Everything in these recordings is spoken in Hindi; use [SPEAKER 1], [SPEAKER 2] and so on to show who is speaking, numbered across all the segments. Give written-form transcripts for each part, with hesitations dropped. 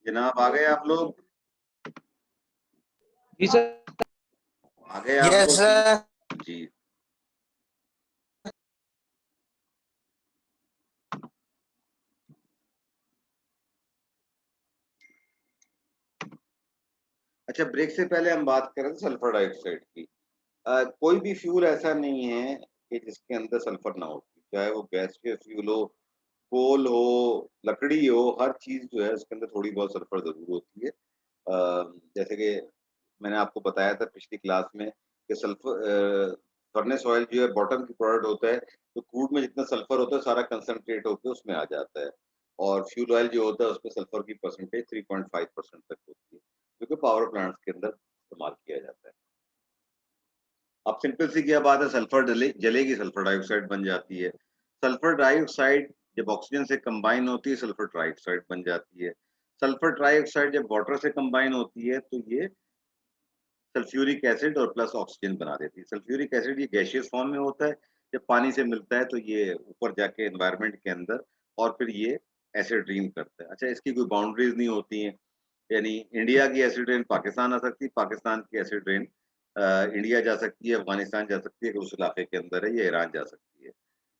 [SPEAKER 1] जनाब आ गए आप लोग?
[SPEAKER 2] जी सर।
[SPEAKER 1] आ गए आप
[SPEAKER 3] यस
[SPEAKER 1] लोग?
[SPEAKER 3] सर।
[SPEAKER 1] जी। अच्छा, ब्रेक से पहले हम बात कर रहे थे सल्फर डाइऑक्साइड की। कोई भी फ्यूल ऐसा नहीं है कि जिसके अंदर सल्फर ना हो, चाहे वो गैसीय फ्यूल हो, कोल हो, लकड़ी हो, हर चीज जो है उसके अंदर थोड़ी बहुत सल्फर जरूर होती है। जैसे कि मैंने आपको बताया था पिछली क्लास में कि सल्फर फर्नेस ऑयल जो है बॉटम की प्रोडक्ट होता है, तो क्रूड में जितना सल्फर होता है सारा कंसंट्रेट होकर उसमें आ जाता है, और फ्यूल ऑयल जो होता है उसमें सल्फर की परसेंटेज 3.5% तक होती है, जो कि पावर प्लांट्स के अंदर इस्तेमाल किया जाता है। अब सिंपल सी क्या बात है, सल्फर जलेगी, सल्फर डाइऑक्साइड बन जाती है। सल्फर डाइऑक्साइड जब ऑक्सीजन से कंबाइन होती है सल्फर ट्राइऑक्साइड बन जाती है। सल्फर ट्राइऑक्साइड जब वाटर से कंबाइन होती है तो ये सल्फ्यूरिक एसिड और प्लस ऑक्सीजन बना देती है। सल्फ्यूरिक एसिड ये गैसियस फॉर्म में होता है, जब पानी से मिलता है तो ये ऊपर जाके एनवायरनमेंट के अंदर और फिर ये एसिड रेन करता है। अच्छा, इसकी कोई बाउंड्रीज नहीं होती हैं, यानी इंडिया की एसिड रेन पाकिस्तान आ सकती है, पाकिस्तान की एसिड रेन इंडिया जा सकती है, अफगानिस्तान जा सकती है कि उस इलाके के अंदर है, या ईरान जा सकती है।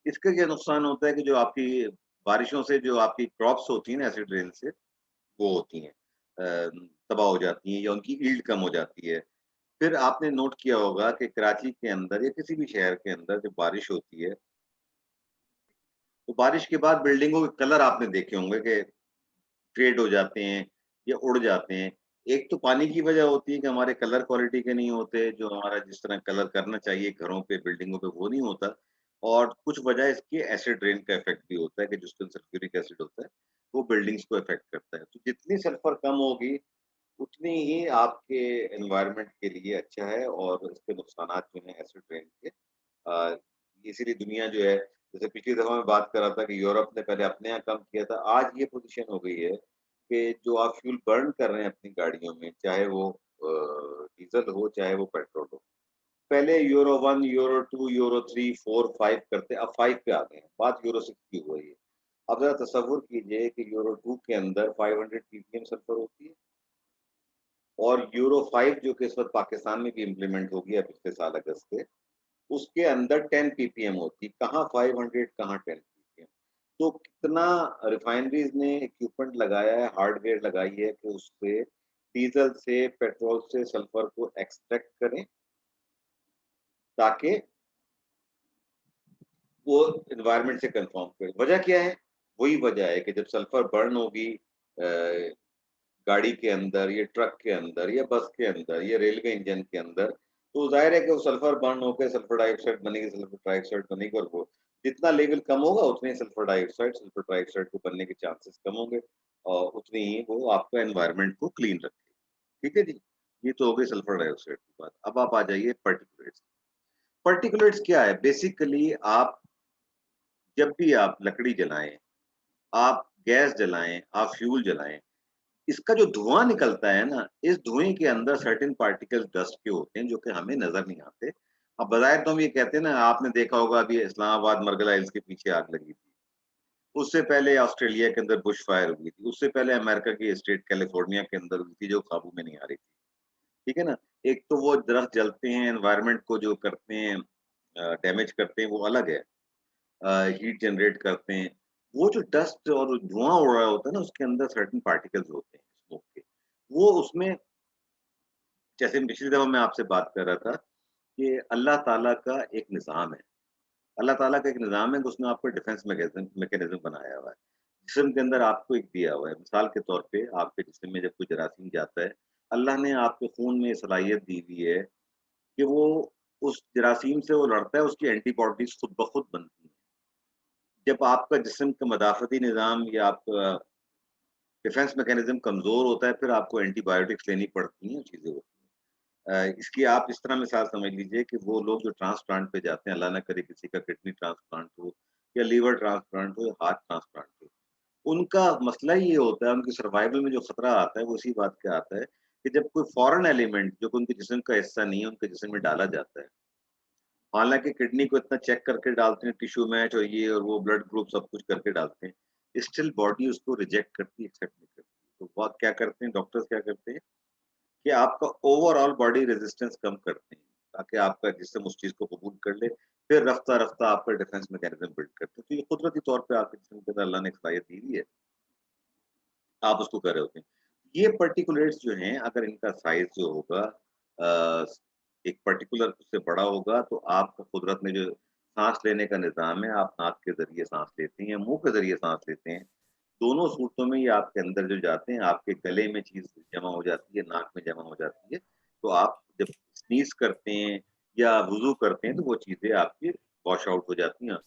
[SPEAKER 1] इसका क्या नुकसान होता है कि जो आपकी बारिशों से जो आपकी क्रॉप्स होती हैं ना एसिड रेन से, वो होती हैं तबाह हो जाती हैं या उनकी ईल्ड कम हो जाती है। फिर आपने नोट किया होगा कि कराची के अंदर या किसी भी शहर के अंदर जब बारिश होती है तो बारिश के बाद बिल्डिंगों के कलर आपने देखे होंगे कि फेड हो जाते हैं या उड़ जाते हैं। एक तो पानी की वजह होती है कि हमारे कलर क्वालिटी के नहीं होते, जो हमारा जिस तरह कलर करना चाहिए घरों पे, बिल्डिंगों पे, वो नहीं होता। और कुछ वजह इसकी एसिड रेन का इफेक्ट भी होता है कि जिसके अंदर सल्फ्यूरिक एसिड होता है, वो बिल्डिंग्स को इफेक्ट करता है। तो जितनी सल्फर कम होगी उतनी ही आपके एनवायरनमेंट के लिए अच्छा है, और इसके नुकसानात जो हैं एसिड रेन के, अ, इसीलिए दुनिया जो है, जैसे पिछली दफा मैं बात कर रहा था कि यूरोप ने पहले अपने यहाँ कम किया था, आज ये पोजीशन हो गई है कि जो आप फ्यूल बर्न कर रहे हैं अपनी गाड़ियों में, चाहे वो डीजल हो चाहे वो पेट्रोल हो, पहले यूरो 1, यूरो 2, यूरो 3, 4, 5 करते, अब 5 पे आ गए हैं, बात यूरो 6 की हो रही है। अब जरा तसव्वुर कीजिए कि यूरो 2 के अंदर 500 ppm सल्फर होती है, और यूरो 5 जो कि इस वक्त पाकिस्तान में भी इम्प्लीमेंट हो गया पिछले साल अगस्त से, उसके अंदर 10 ppm होती, कहाँ 500 कहाँ 10 ppm। तो कितना रिफाइनरीज ने इक्विपमेंट लगाया है, हार्डवेयर लगाई है कि उससे डीजल से पेट्रोल से सल्फर को एक्सट्रैक्ट करें, ताकि वो एनवायरनमेंट से कंफर्म करें। वजह क्या है? वही वजह है कि जब सल्फर बर्न होगी गाड़ी के अंदर या ट्रक के अंदर या बस के अंदर या रेलवे इंजन के अंदर, तो जाहिर है कि वो सल्फर बर्न होकर सल्फर डाइऑक्साइड बनेगी, सल्फर ट्राइऑक्साइड बनेगी, और वो जितना लेवल कम होगा उतने ही सल्फर ट्राइऑक्साइड को बनने के चांसेस कम होंगे, और उतनी ही वो आपका एनवायरनमेंट को क्लीन रखेगी। ठीक है जी, ये तो हो गई सल्फर डाइऑक्साइड की बात। अब आप आ जाइए पर्टिकुलेट्स। पर्टिकुलेट्स क्या है? बेसिकली आप जब भी आप लकड़ी जलाएं, आप गैस जलाएं, आप फ्यूल जलाएं, इसका जो धुआं निकलता है ना, इस धुएं के अंदर सर्टेन पार्टिकल्स डस्ट के होते हैं जो कि हमें नजर नहीं आते। अब बजाय तो हम ये कहते हैं ना, आपने देखा होगा अभी इस्लामाबाद मरगला हिल्स के पीछे आग लगी थी, उससे पहले ऑस्ट्रेलिया के अंदर बुश फायर हुई थी, उससे पहले अमेरिका की स्टेट कैलिफोर्निया के अंदर हुई थी जो काबू में नहीं आ रही थी। ठीक है ना? एक तो वो दरख्त जलते हैं, एनवायरनमेंट को जो करते हैं, डैमेज करते हैं, वो अलग है। हीट जनरेट करते हैं। वो जो डस्ट और धुआं उड़ रहा होता है ना, उसके अंदर सर्टेन पार्टिकल्स होते हैं स्मोक के। वो उसमें, जैसे पिछली दफा मैं आपसे बात कर रहा था कि अल्लाह ताला का एक निज़ाम है। अल्लाह ताला का एक निज़ाम है कि उसने आपको डिफेंस मैकेनिज़्म बनाया हुआ है। जिस्म के अंदर आपको एक दिया हुआ है। मिसाल के तौर पे आपके जिस्म में जब कोई जरासीम जाता है, अल्लाह ने आपके खून में सलाहियत दी हुई है कि वो उस जरासीम से वो लड़ता है, उसकी एंटीबॉडीज़ खुद ब खुद बनती हैं। जब आपका जिस्म का मदाफ़ती निज़ाम या आपका डिफेंस मैकेनिज़्म कमज़ोर होता है, फिर आपको एंटीबायोटिक्स लेनी पड़ती हैं, चीज़ें होती हैं। इसकी आप इस तरह मिसाल समझ लीजिए कि वो लोग जो ट्रांसप्लांट पे जाते हैं, अल्लाह ना करे किसी का किडनी ट्रांसप्लांट हो या लीवर ट्रांसप्लांट हो या हार्ट ट्रांसप्लांट हो, उनका मसला ये होता है, उनकी सर्वाइवल में जो खतरा आता है, वो इसी बात का आता है कि जब कोई फॉरेन एलिमेंट जो कि उनके जिस्म का हिस्सा नहीं है, उनके जिस्म में डाला जाता है। हालाँकि किडनी को इतना चेक करके डालते हैं, टिश्यू मैच और ये और वो ब्लड ग्रुप सब कुछ करके डालते हैं। स्टिल बॉडी उसको रिजेक्ट करती है, एक्सेप्ट नहीं करती। तो वो क्या करते हैं, डॉक्टर्स क्या करते हैं कि आपका ओवरऑल बॉडी रेजिस्टेंस कम करते हैं, ताकि आपका जिस्म उस चीज़ को कबूल कर ले, फिर रफ्ता-रफ्ता आपका डिफेंस मैकेनिज़्म बिल्ड करते हैं। तो ये कुदरती तौर पे आपके जिस्म के अंदर अल्लाह ने एक सलाहियत दी हुई है, आप उसको कर रहे होते हैं। ये पार्टिकुलेट्स जो हैं, अगर इनका साइज़ जो होगा अ, एक पर्टिकुलर उससे बड़ा होगा, तो आपका कुदरत में जो साँस लेने का निज़ाम है, आप नाक के ज़रिए साँस लेते हैं या मुँह के ज़रिए साँस लेते हैं। दोनों सूरतों में ये आपके अंदर जो जाते हैं, आपके गले में चीज़ जमा हो जाती है, नाक में जमा हो जाती है। तो आप जब स्नीज़ करते हैं या वुज़ू करते हैं, तो वो चीज़ें आपकी वॉश आउट हो जाती हैं।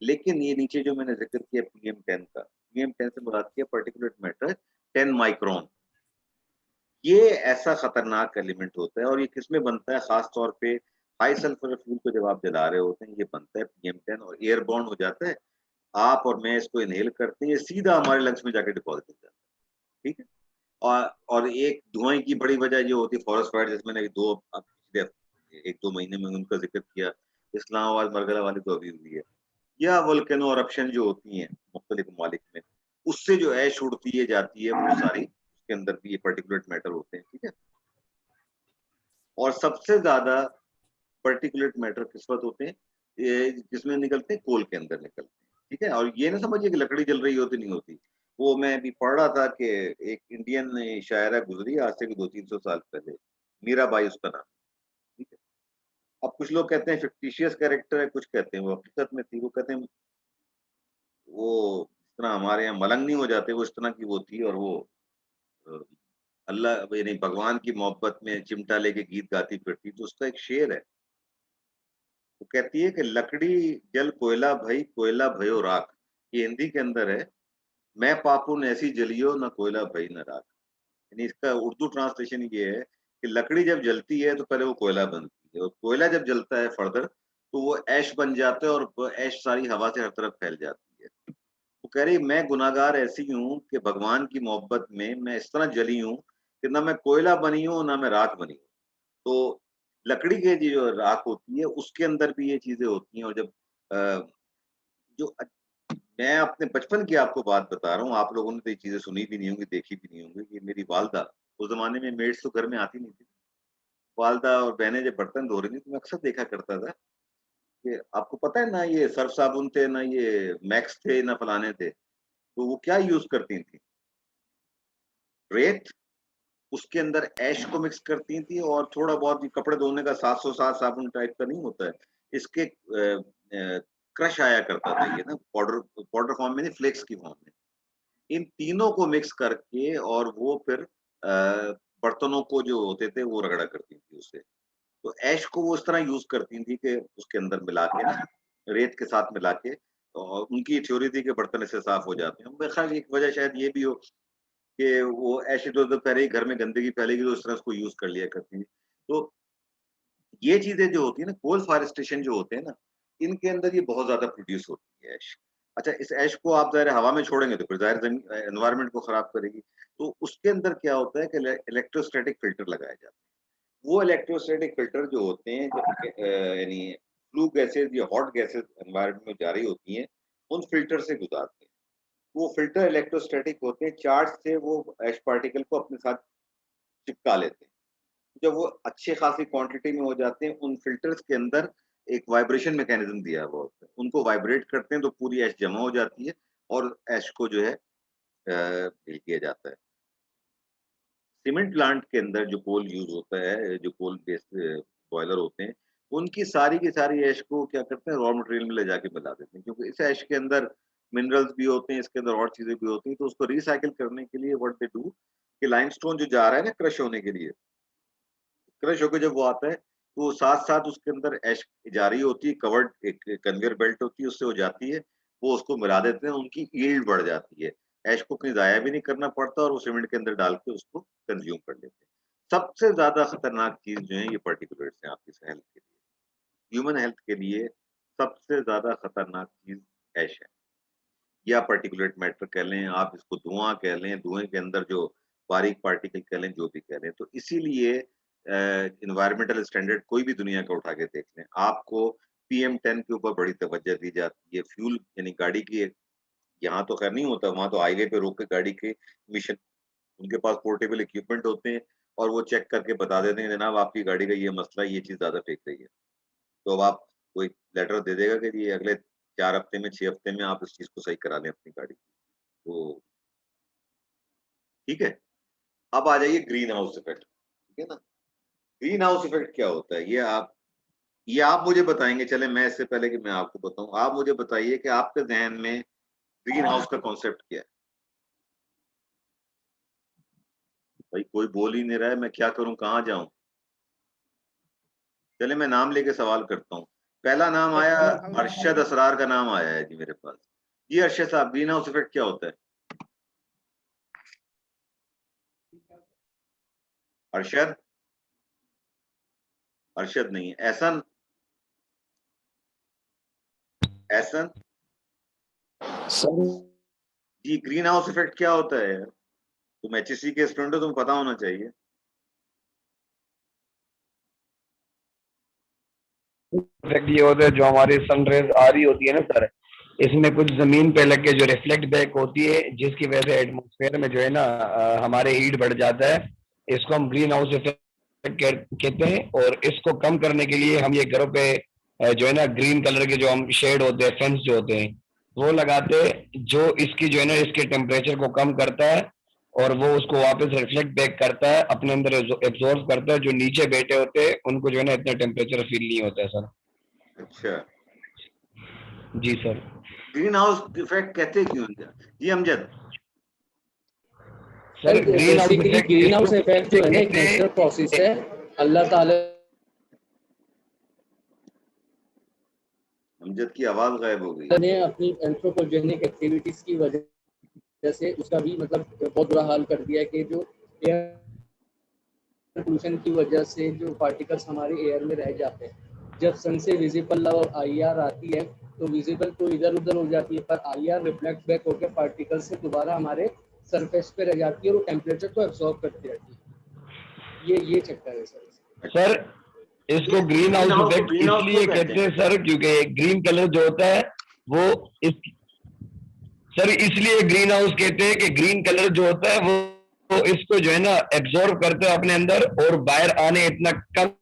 [SPEAKER 1] लेकिन ये नीचे जो मैंने ज़िक्र किया पीएम10 का, पीएम10 से मुराद क्या पार्टिकुलेट मैटर 10 माइक्रोन। ये ऐसा खतरनाक एलिमेंट होता है और ये किसमें बनता है, ख़ास तौर पे हाई सल्फ़र फ्यूल को जब आप जला रहे होते हैं, ये बनता है पीएम10 और एयरबॉर्न हो जाता है। आप और मैं इसको इन्हेल करते हैं, ये सीधा हमारे लंग्स में जाके डिपॉज़िट हो जाता है, ठीक है? और एक धुएँ की बड़ी वजह ये होती है फॉरेस्ट फायर, जैसे मैंने 2 अब पिछले 1-2 महीने में उनका ज़िक्र किया, इस्लामाबाद, मरगला वाली तो अभी हुई है। या वोल्केनो एरप्शन जो होती हैं मुख्तलिफ ममालिक में, उससे जो ऐश उड़ती है जाती है वो सारी, उसके अंदर भी ये पार्टिकुलेट मैटर होते हैं, ठीक है? और सबसे ज़्यादा पार्टिकुलेट मैटर किस वक़्त होते हैं? ये जिसमें निकलते हैं, कोल के अंदर निकलते हैं, ठीक है? और ये ना समझिए कि लकड़ी जल रही होती, नहीं होती। वो मैं अभी पढ़ रहा था कि एक इंडियन शायरा गुज़री आज से भी 200-300 साल पहले, मीराबाई उसका नाम, ठीक है? अब कुछ लोग कहते हैं फिक्टिशियस कैरेक्टर है, कुछ कहते हैं वो हकीकत में थी। वो कहते हैं वो जिस तरह हमारे यहाँ मलंग नहीं हो जाते, वो इस तरह की वो थी और वो अ, अल्लाह यानी भगवान की मोहब्बत में चिमटा लेके गीत गाती फिरती। तो उसका एक शेर है, वो कहती है कि लकड़ी जल कोयला भई, कोयला भयो राख। ये हिंदी के अंदर है, मैं पापुन ऐसी जलियो ना कोयला भई ना राख। यानी इसका उर्दू ट्रांसलेशन ये है कि लकड़ी जब जलती है तो पहले वो कोयला बनती है और कोयला जब जलता है फर्दर तो वो ऐश बन जाता है और वो ऐश सारी हवा से हर तरफ फैल जाती है। वो कह रही मैं गुनाहगार ऐसी हूँ कि भगवान की मोहब्बत में मैं इस तरह जली हूँ कि ना मैं कोयला बनी हूँ, ना मैं राख बनी हूँ। तो लकड़ी की ये जो राख होती है उसके अंदर भी ये चीज़ें होती हैं और जब अ, जो मैं अपने बचपन की आपको बात बता रहा हूँ, आप लोगों ने तो ये चीज़ें सुनी भी नहीं होंगी, देखी भी नहीं होंगी कि मेरी वालदा उस ज़माने में मेड्स तो घर में आती नहीं थी। वालदा और बहनें जब बर्तन धो रही थी तो मैं अक्सर देखा करता था कि आपको पता है ना ये सर्फ़ साबुन थे, ना ये मैक्स थे, ना फलाने थे। तो वो क्या यूज़ करती थीं? रेत, उसके अंदर ऐश को मिक्स करती थी और थोड़ा बहुत ये कपड़े धोने का 707 साबुन टाइप का नहीं होता है। इसके क्रश आया करता था ये ना पाउडर पाउडर फॉर्म में नहीं फ्लेक्स की फॉर्म में। इन तीनों को मिक्स करके और वो फिर बर्तनों को जो होते थे वो रगड़ा करती थी उससे। तो ऐश को वो इस तरह यूज़ करती थी कि उसके अंदर मिला के ना रेत के साथ मिला के और उनकी थ्योरी थी कि बर्तन इससे साफ हो जाते हैं। ख़ैर एक वजह शायद ये भी हो कि वो ऐश इधर-उधर फैल रही, घर में गंदगी फैलेगी तो इस तरह उसको यूज़ कर लिया करती थी। तो ये चीज़ें जो होती है ना, कोल फ़ॉरेस्टेशन जो होते हैं ना, इनके अंदर ये बहुत ज़्यादा प्रोड्यूस होती है ऐश। अच्छा, इस ऐश को आप ज़ाहिर है हवा में छोड़ेंगे तो फिर ज़ाहिर एनवायरनमेंट को ख़राब करेगी। तो उसके अंदर क्या होता है कि इलेक्ट्रोस्टैटिक फ़िल्टर लगाए जाते हैं। वो इलेक्ट्रोस्टैटिक फ़िल्टर जो होते हैं यानी फ्लू गैसेज़ या हॉट गैसेज़ एनवायरनमेंट में जा रही होती हैं, उन फ़िल्टर से गुज़ारते हैं। वो फ़िल्टर इलेक्ट्रोस्टैटिक होते हैं, चार्ज से वो ऐश पार्टिकल को अपने साथ चिपका लेते हैं। जब वो अच्छी खासी क्वांटिटी में हो जाते हैं, उन फ़िल्टर्स के अंदर एक वाइब्रेशन मैकेनिज़्म दिया हुआ होता है। उनको वाइब्रेट करते हैं तो पूरी ऐश जमा हो जाती है और ऐश को जो है फ़िल किया जाता है। सीमेंट प्लांट के अंदर जो कोल यूज़ होता है, जो कोल बेस्ड बॉयलर होते हैं, उनकी सारी की सारी ऐश को क्या करते हैं रॉ मटेरियल में ले जाके मिला देते हैं क्योंकि इस ऐश के अंदर मिनरल्स भी होते हैं, इसके अंदर और चीज़ें भी होती हैं, तो उसको रिसाइकिल करने के लिए व्हाट दे डू कि लाइमस्टोन जो जा रहा है ना क्रश होने के लिए, क्रश होके जब वो आता है, तो साथ-साथ उसके अंदर ऐश जा रही होती है, कवर्ड एक कन्वेयर बेल्ट होती है, उससे वो जाती है, वो उसको मिला देते हैं, उनकी यील्ड बढ़ जाती है। ऐश को कहीं ज़ाया भी नहीं करना पड़ता और वो सीमेंट के अंदर डाल के उसको कंज़्यूम कर लेते हैं। सबसे ज़्यादा खतरनाक चीज़ जो है ये पार्टिकुलेट्स हैं आपकी हेल्थ के लिए। ह्यूमन हेल्थ के लिए सबसे ज़्यादा खतरनाक चीज़ ऐश है या पार्टिकुलेट मैटर कह लें, आप इसको धुआँ कह लें, धुएँ के अंदर जो बारीक पार्टिकल कह लें, जो भी कह लें। तो इसीलिए एनवायरमेंटल स्टैंडर्ड कोई भी दुनिया का उठा के देख लें, आपको पीएम10 के ऊपर बड़ी तवज्जो दी जाती है। फ्यूल यानी गाड़ी की यहाँ तो खैर नहीं होता, वहाँ तो हाईवे पे रोक के गाड़ी के इमिशन उनके पास पोर्टेबल इक्विपमेंट होते हैं और वो चेक करके बता देते हैं जनाब आपकी गाड़ी का ये मसला है, ये चीज़ ज़्यादा फेंक रही है। तो अब आप कोई लेटर दे देगा कि ये अगले 4 हफ्ते में 6 हफ्ते में आप इस चीज़ को सही करा लें अपनी गाड़ी की। तो ठीक है? अब आ जाइए ग्रीन हाउस इफ़ेक्ट, ठीक है ना? ग्रीन हाउस इफ़ेक्ट क्या होता है? ये आप मुझे बताएँगे, चलें मैं इससे पहले कि मैं आपको बताऊँ, आप मुझे बताइए कि आपके ज़हन में ग्रीन हाउस का कॉन्सेप्ट क्या है? भाई कोई बोल ही नहीं रहा है, मैं क्या करूँ, कहाँ जाऊँ? चलिए मैं नाम लेके सवाल करता हूँ। पहला नाम आया, अरशद असरार का नाम आया है जी मेरे पास। जी अरशद साहब, ग्रीन हाउस इफ़ेक्ट क्या होता है? अरशद? अरशद नहीं है। एहसन? एहसन?
[SPEAKER 2] सर
[SPEAKER 1] जी ग्रीन हाउस इफ़ेक्ट क्या होता है यार? तुम एचईसी के स्टूडेंट हो, तुम्हें पता होना चाहिए।
[SPEAKER 2] इफेक्ट ये होता है जो हमारी सनरेज आ रही होती है ना सर, इसमें कुछ जमीन पे लग के जो रिफ्लेक्ट बैक होती है, जिसकी वजह से एटमॉस्फेयर में जो है ना हमारे हीट बढ़ जाता है। इसको हम ग्रीन हाउस इफेक्ट कहते हैं। और इसको कम करने के लिए हम ये घरों पे जो है ना ग्रीन कलर के जो हम शेड होते हैं, फेंस जो होते हैं, वो लगाते हैं, जो इसकी जो है ना इसके टेम्परेचर को कम करता है और वो उसको वापस रिफ्लेक्ट बैक करता है, अपने अंदर एब्जॉर्ब करता है। जो नीचे बैठे होते हैं उनको जो है ना इतना टेम्परेचर फील नहीं होता है सर।
[SPEAKER 1] अच्छा,
[SPEAKER 2] जी सर।
[SPEAKER 1] ग्रीन हाउस इफ़ेक्ट कहते क्यों हैं? जी Amjad?
[SPEAKER 2] Sir green house
[SPEAKER 3] basically
[SPEAKER 2] effect
[SPEAKER 3] green
[SPEAKER 2] इसको
[SPEAKER 3] हाउस इफेक्ट जो है ना एक
[SPEAKER 2] कहते
[SPEAKER 3] नेचुरल प्रोसेस
[SPEAKER 2] हैं।
[SPEAKER 3] है। अल्लाह ताला
[SPEAKER 1] अमजद की आवाज़ गायब हो गई।
[SPEAKER 3] ने अपनी एंथ्रोपोजेनिक एक्टिविटीज की वजह से उसका भी मतलब बहुत बुरा हाल कर दिया है कि जो एयर पोल्यूशन की वजह से जो पार्टिकल्स हमारे एयर में रह जाते हैं, जब सन से विजिबल और आईआर आती है तो विजिबल तो इधर उधर हो जाती है, पर आईआर रिफ्लेक्ट बैक होकर पार्टिकल से दोबारा हमारे सरफेस पे रह जाती है और वो टेम्परेचर को एब्जॉर्ब करती रहती है। ये चक्कर है सर।
[SPEAKER 1] अच्छा,
[SPEAKER 2] सर इसको
[SPEAKER 1] ये
[SPEAKER 2] ग्रीन
[SPEAKER 1] ग्रीन
[SPEAKER 2] हाउस
[SPEAKER 1] हाउस को
[SPEAKER 2] इफेक्ट
[SPEAKER 1] ग्रीन हाउस क्यों
[SPEAKER 2] इसलिए
[SPEAKER 1] कहते
[SPEAKER 2] कहते
[SPEAKER 1] हैं?
[SPEAKER 2] हैं सर क्योंकि ग्रीन कलर जो होता है वो इस सर इसलिए ग्रीन हाउस कहते हैं कि ग्रीन कलर जो होता है वो इसको जो है ना एब्जॉर्ब करता है अपने अंदर और बाहर आने इतना कम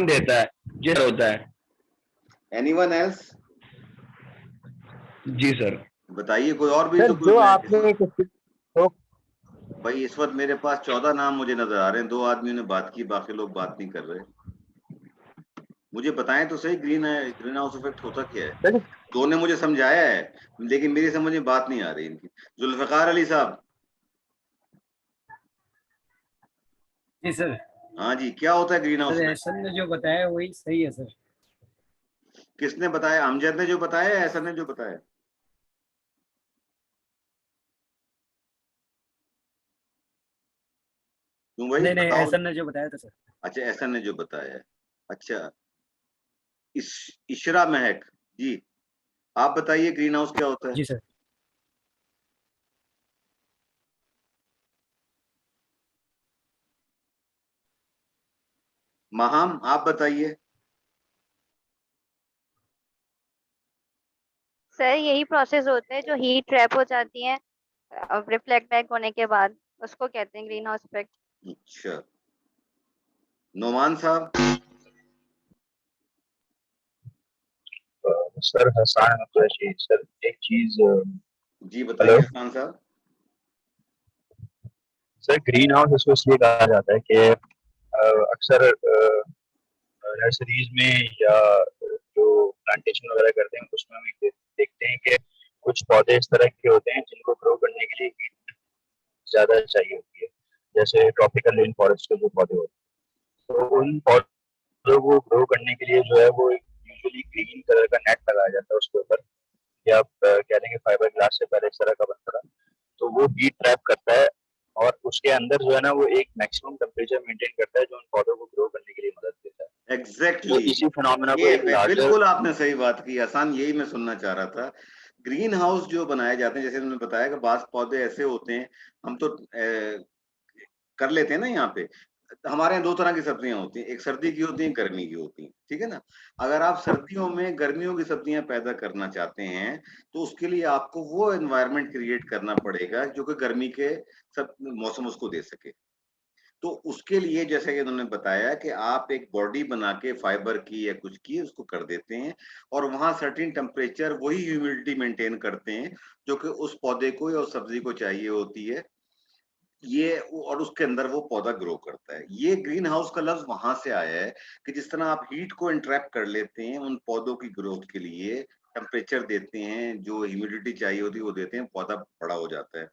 [SPEAKER 2] देता है, जो होता है।
[SPEAKER 1] Anyone else?
[SPEAKER 2] जी सर।
[SPEAKER 1] बताइए, कोई और भी
[SPEAKER 4] सर
[SPEAKER 1] तो कोई
[SPEAKER 4] जो
[SPEAKER 1] मैं
[SPEAKER 4] आपने तो
[SPEAKER 1] भाई इस वक़्त मेरे पास 14 नाम मुझे नज़र आ रहे हैं, 2 आदमियों ने बात की, बाकी लोग बात नहीं कर रहे। मुझे बताएँ तो सही, ग्रीन हाउस इफ़ेक्ट होता क्या है?
[SPEAKER 4] सर
[SPEAKER 1] 2 ने मुझे समझाया है, लेकिन मेरी समझ में बात नहीं आ रही इनकी। जुल्फ़िकार अली साहब,
[SPEAKER 5] जी सर।
[SPEAKER 1] हाँ जी, क्या होता है greenhouse
[SPEAKER 5] sir
[SPEAKER 1] effect?
[SPEAKER 5] Ehsan ने जो बताया वही सही है सर।
[SPEAKER 1] किसने बताया? अमजद ने जो बताया या एहसन ने जो बताया? क्यों भाई
[SPEAKER 5] नहीं नहीं,
[SPEAKER 1] बताओ?
[SPEAKER 5] एहसन ने जो बताया था सर।
[SPEAKER 1] अच्छा, एहसन ने जो बताया है। अच्छा, इशरा महक, जी, आप बताइए ग्रीन हाउस क्या होता है?
[SPEAKER 5] जी सर।
[SPEAKER 1] माहम, आप बताइए?
[SPEAKER 6] सर यही प्रोसेस होते हैं जो हीट ट्रैप हो जाती है अब रिफ्लेक्ट बैक होने के बाद, उसको कहते हैं ग्रीन हाउस इफेक्ट।
[SPEAKER 1] अच्छा, नोमान साहब?
[SPEAKER 7] सर हसान कुरैशी सर एक चीज
[SPEAKER 1] जी
[SPEAKER 7] हेलो
[SPEAKER 1] बताइए हसन साहब।
[SPEAKER 7] सर ग्रीन हाउस इसको इसलिए कहा जाता है कि अक्सर नर्सरीज में या जो प्लांटेशन वगैरह करते हैं उसमें हम देखते हैं कि कुछ पौधे इस तरह के होते हैं जिनको ग्रो करने के लिए हीट ज्यादा चाहिए होती है, जैसे ट्रॉपिकल रेन फॉरेस्ट के जो पौधे होते हैं, तो उन पौधों को ग्रो करने के लिए जो है वो यूजुअली ग्रीन कलर का नेट लगाया जाता है उसके ऊपर, या आप कह देंगे फाइबर ग्लास से पहले इस तरह का बनता था, तो वो हीट ट्रैप करता है और उसके अंदर जो है ना वो एक मैक्सिमम टेम्परेचर मेंटेन करता है जो उन पौधों को ग्रो करने के लिए मदद देता है। तो
[SPEAKER 1] एग्जैक्टली,
[SPEAKER 7] इसी फिनोमेना को
[SPEAKER 1] ये
[SPEAKER 7] एक लार्जर
[SPEAKER 1] बिल्कुल आपने सही बात की हसन, यही मैं सुनना चाह रहा था। ग्रीन हाउस जो बनाए जाते हैं, जैसे उन्होंने बताया कि बाज़ पौधे ऐसे होते हैं, हम तो कर लेते हैं ना यहाँ पे, हमारे यहाँ 2 तरह की सब्जियाँ होती हैं, एक सर्दी की होती है, एक गर्मी की होती हैं, ठीक है ना? अगर आप सर्दियों में गर्मियों की सब्जियाँ पैदा करना चाहते हैं, तो उसके लिए आपको वो एनवायरनमेंट क्रिएट करना पड़ेगा जो कि गर्मी के सब मौसम उसको दे सके। तो उसके लिए जैसे कि उन्होंने बताया कि आप एक बॉडी बना के फाइबर की या कुछ की उसको कर देते हैं और वहाँ सर्टेन टेम्परेचर वही ह्यूमिडिटी मेंटेन करते हैं, जो कि उस पौधे को या उस सब्जी को चाहिए होती है। और उसके अंदर वो पौधा ग्रो करता है। ये ग्रीन हाउस का लफ्ज़ वहाँ से आया है कि जिस तरह आप हीट को इंट्रैप कर लेते हैं, उन पौधों की ग्रोथ के लिए टेम्परेचर देते हैं, जो ह्यूमिडिटी चाहिए होती है वो देते हैं, पौधा बड़ा हो जाता है।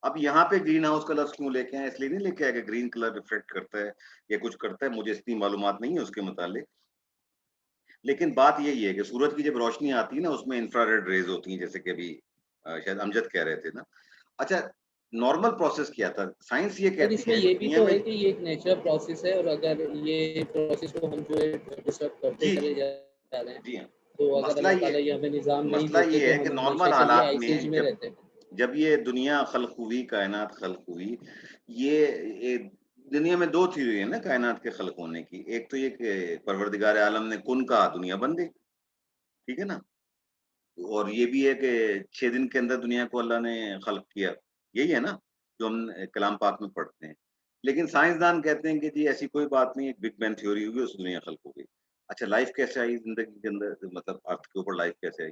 [SPEAKER 1] अब यहाँ पे ग्रीन हाउस का लफ्ज़ क्यों लेके आए? इसलिए नहीं लेके आए कि ग्रीन कलर रिफ्लेक्ट करता है या कुछ करता है, मुझे इतनी मालूमात नहीं है उसके मुतालिक। लेकिन बात यही है कि सूरज की जब रोशनी आती है ना, उसमें इंफ्रारेड रेज़ होती हैं, जैसे कि अभी शायद अमजद कह रहे थे ना। अच्छा, नॉर्मल प्रोसेस क्या था? साइंस ये
[SPEAKER 3] और
[SPEAKER 1] कहती
[SPEAKER 3] इसमें
[SPEAKER 1] है
[SPEAKER 3] ये
[SPEAKER 1] कि
[SPEAKER 3] भी
[SPEAKER 1] दुनिया
[SPEAKER 3] तो
[SPEAKER 1] में
[SPEAKER 3] है कि ये एक नेचुरल प्रोसेस है, और अगर ये प्रोसेस को हम जो है डिस्टर्ब करते
[SPEAKER 1] जी,
[SPEAKER 3] चले
[SPEAKER 1] जी,
[SPEAKER 3] जा रहे हैं,
[SPEAKER 1] जी हाँ।
[SPEAKER 3] तो अगर
[SPEAKER 1] मसला
[SPEAKER 3] अल्लाह
[SPEAKER 1] ये
[SPEAKER 3] ताला ये हमें निज़ाम नहीं
[SPEAKER 1] मसला
[SPEAKER 3] देते
[SPEAKER 1] ये
[SPEAKER 3] तो
[SPEAKER 1] है कि
[SPEAKER 3] हम
[SPEAKER 1] नॉर्मल
[SPEAKER 3] हमेशा के लिए
[SPEAKER 1] हालात
[SPEAKER 3] आइस एज
[SPEAKER 1] में
[SPEAKER 3] में रहते।
[SPEAKER 1] जब ये दुनिया खल्क हुई, कायनात खल्क हुई, ये दुनिया में 2 थ्योरी है ना कायनात के खल्क होने की। एक तो ये कि परवरदिगार आलम ने कुन कहा, दुनिया बन गई, ठीक है ना? और ये भी है कि 6 दिन के अंदर दुनिया को अल्लाह ने खल्क किया। यही है ना, जो हम कलाम पाक में पढ़ते हैं। लेकिन साइंसदान कहते हैं कि जी ऐसी कोई बात नहीं है, एक बिग बैंग थ्योरी हुई, उससे दुनिया खल्क हो गई। अच्छा, लाइफ कैसे आई ज़िंदगी के अंदर, मतलब अर्थ के ऊपर लाइफ कैसे आई?